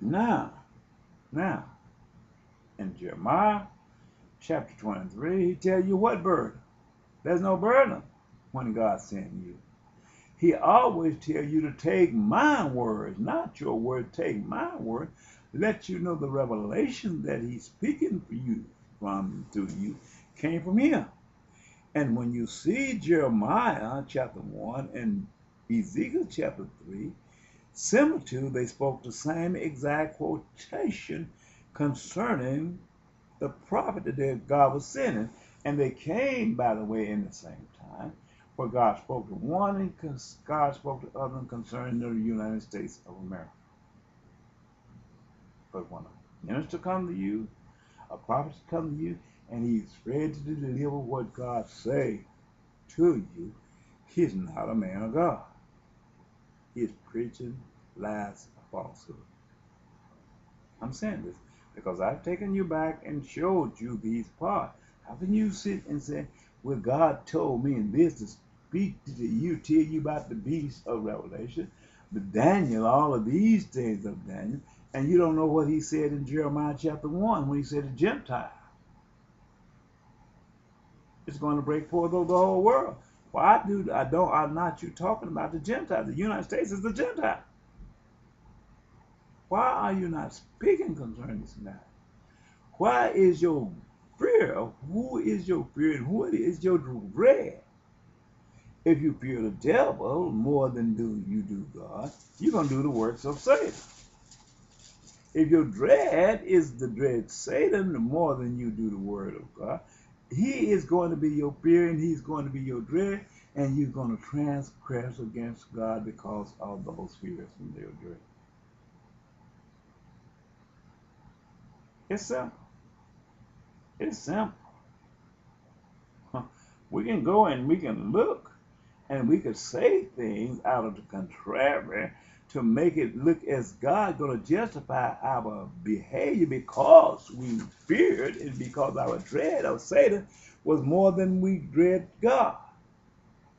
Now, now, in Jeremiah chapter 23, he tell you what burden. There's no burden when God sent you. He always tell you to take my words, not your word. Take my word. Let you know the revelation that he's speaking for you from to you came from him. And when you see Jeremiah chapter 1 and Ezekiel chapter 3, similar to, they spoke the same exact quotation concerning the prophet that God was sending. And they came, by the way, in the same time, where God spoke to one and God spoke to other concerning the United States of America. But when a minister comes to you, a prophet comes to you, and he's ready to deliver what God say to you, he's not a man of God. He's preaching lies and falsehood. I'm saying this because I've taken you back and showed you these parts. How can you sit and say, well, God told me in this to speak to you, tell you about the beast of Revelation, the Daniel, all of these things of Daniel, and you don't know what he said in Jeremiah chapter 1 when he said the Gentile. It's going to break forth over the whole world. Well, I'm not you talking about the Gentiles. The United States is the Gentile. Why are you not speaking concerning this matter? Why is your fear? Who is your fear and what is your dread? If you fear the devil more than you do God, you're going to do the works of Satan. If your dread is the dread Satan more than you do the word of God, he is going to be your fear and he's going to be your dread, and you're going to transgress against God because of those fears and their dread. It's simple. It's simple. We can go and we can look and we could say things out of the contrary to make it look as God going to justify our behavior because we feared and because our dread of Satan was more than we dread God.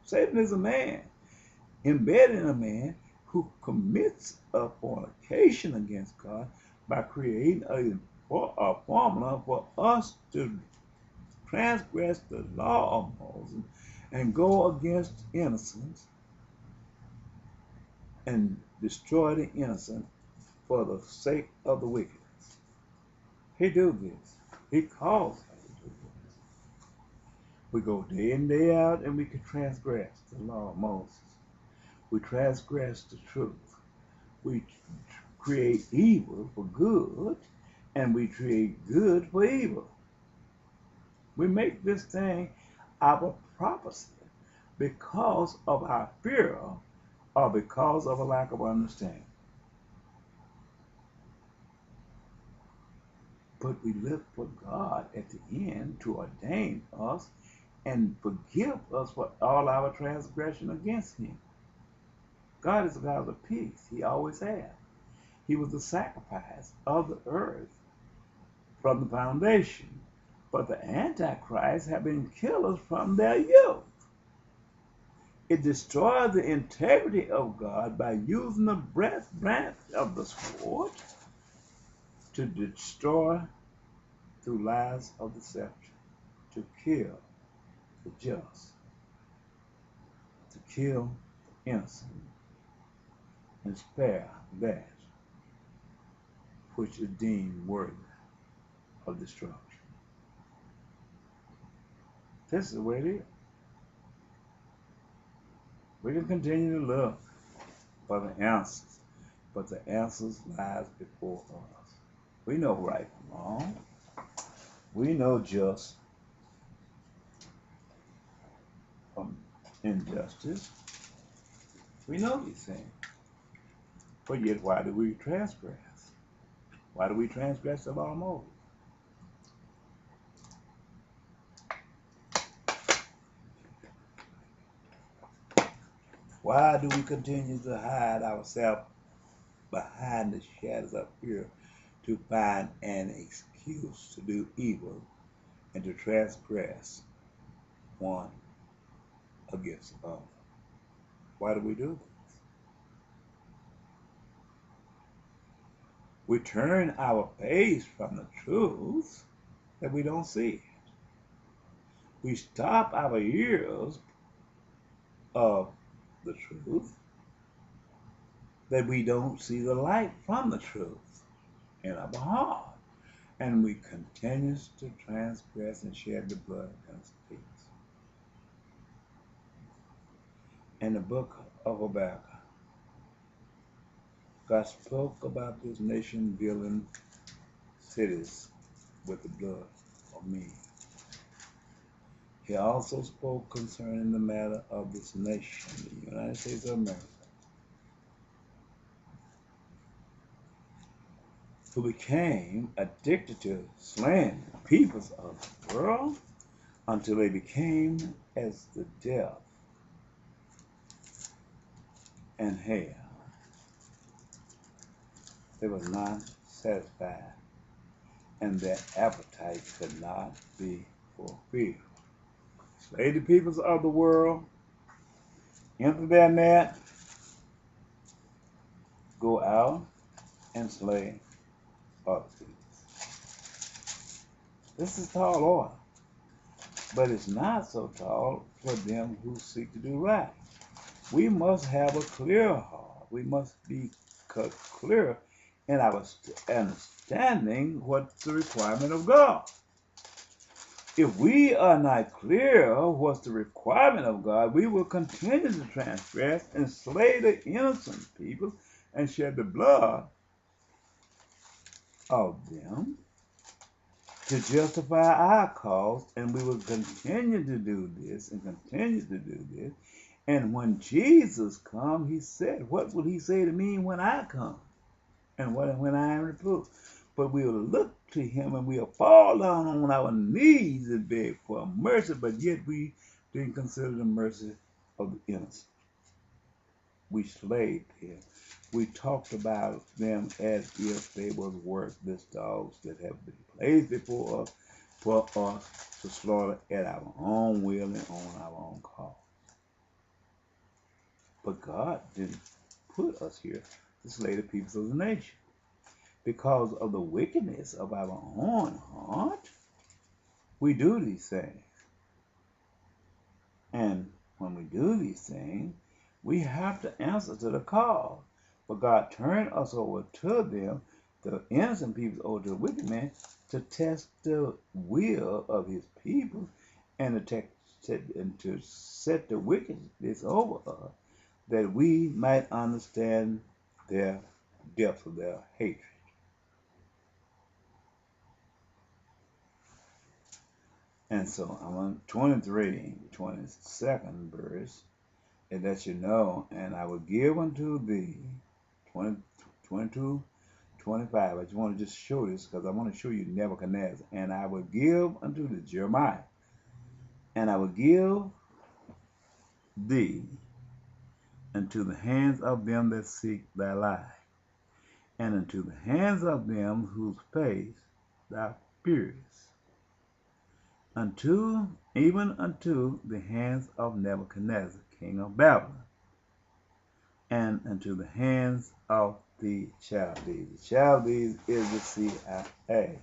Satan is a man, embedded in a man who commits a fornication against God by creating a formula for us to transgress the law of Moses and go against innocence and destroy the innocent for the sake of the wicked. He do this. He calls us to do this. We go day in, day out, and we can transgress the law of Moses. We transgress the truth. We create evil for good, and we create good for evil. We make this thing our prophecy because of our fear or because of a lack of understanding. But we look for God at the end to ordain us and forgive us for all our transgression against him. God is a God of peace. He always has. He was the sacrifice of the earth from the foundation. But the Antichrist have been killers from their youth. It destroys the integrity of God by using the branch of the sword to destroy through lies of deception, to kill the just, to kill the innocent, and spare that which is deemed worthy of destruction. This is the way it is. We can continue to look for the answers, but the answers lies before us. We know right from wrong. We know just from injustice. We know these things. But yet, why do we transgress? Why do we transgress the law of Moses? Why do we continue to hide ourselves behind the shadows of fear to find an excuse to do evil and to transgress one against the other? Why do we do this? We turn our face from the truth that we don't see. We stop our ears of the truth that we don't see the light from the truth in our heart. And we continue to transgress and shed the blood of innocent people. In the book of Habakkuk, God spoke about this nation building cities with the blood of men. He also spoke concerning the matter of this nation, the United States of America, who became addicted to slaying the peoples of the world until they became as the death and hell. They were not satisfied, and their appetite could not be fulfilled. Slay the peoples of the world, enter their net, go out and slay other people. This is tall order, but it's not so tall for them who seek to do right. We must have a clear heart. We must be clear in our understanding what's the requirement of God. If we are not clear what's the requirement of God, we will continue to transgress and slay the innocent people and shed the blood of them to justify our cause, and we will continue to do this and continue to do this. And when Jesus comes, he said, what will he say to me when I come? And when I am reproved? But we will look to him and we'll fall down on our knees and beg for mercy, but yet we didn't consider the mercy of the innocent. We slaved him. We talked about them as if they were worthless dogs that have been placed before us for us to slaughter at our own will and on our own cause. But God didn't put us here to slay the peoples of the nation. Because of the wickedness of our own heart, we do these things. And when we do these things, we have to answer to the call. But God turned us over to them, the innocent people over to the wicked man, to test the will of his people and to set the wickedness over us, that we might understand their depth of their hatred. And so I'm on 23, 22nd verse, and that you know, and I will give unto thee, 22, 25. I just want to just show this because I want to show you Nebuchadnezzar. And I will give unto the Jeremiah, and I will give thee into the hands of them that seek thy life, and into the hands of them whose face thou fearest, even unto the hands of Nebuchadnezzar, king of Babylon, and unto the hands of the Chaldees. The Chaldees is the CIA.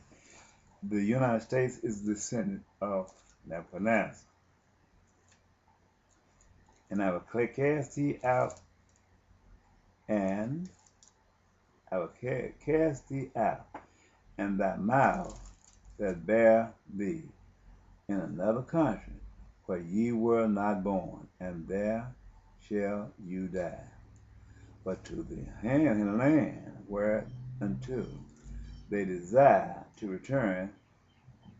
The United States is the descendant of Nebuchadnezzar. And I will cast thee out, and I will cast thee out, and thy mouth that bare thee in another country, where ye were not born, and there shall you die. But to the land whereunto they desire to return,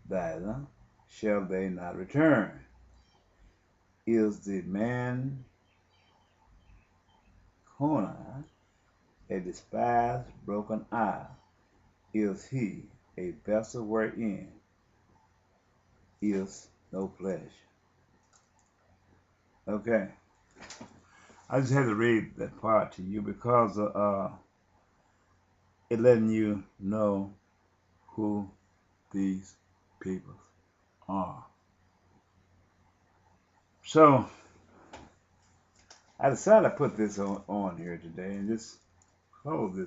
thither shall they not return. Is the man Connor a despised broken isle? Is he a vessel wherein is no pleasure? Okay. I just had to read that part to you because it letting you know who these people are. So I decided to put this on here today and just close this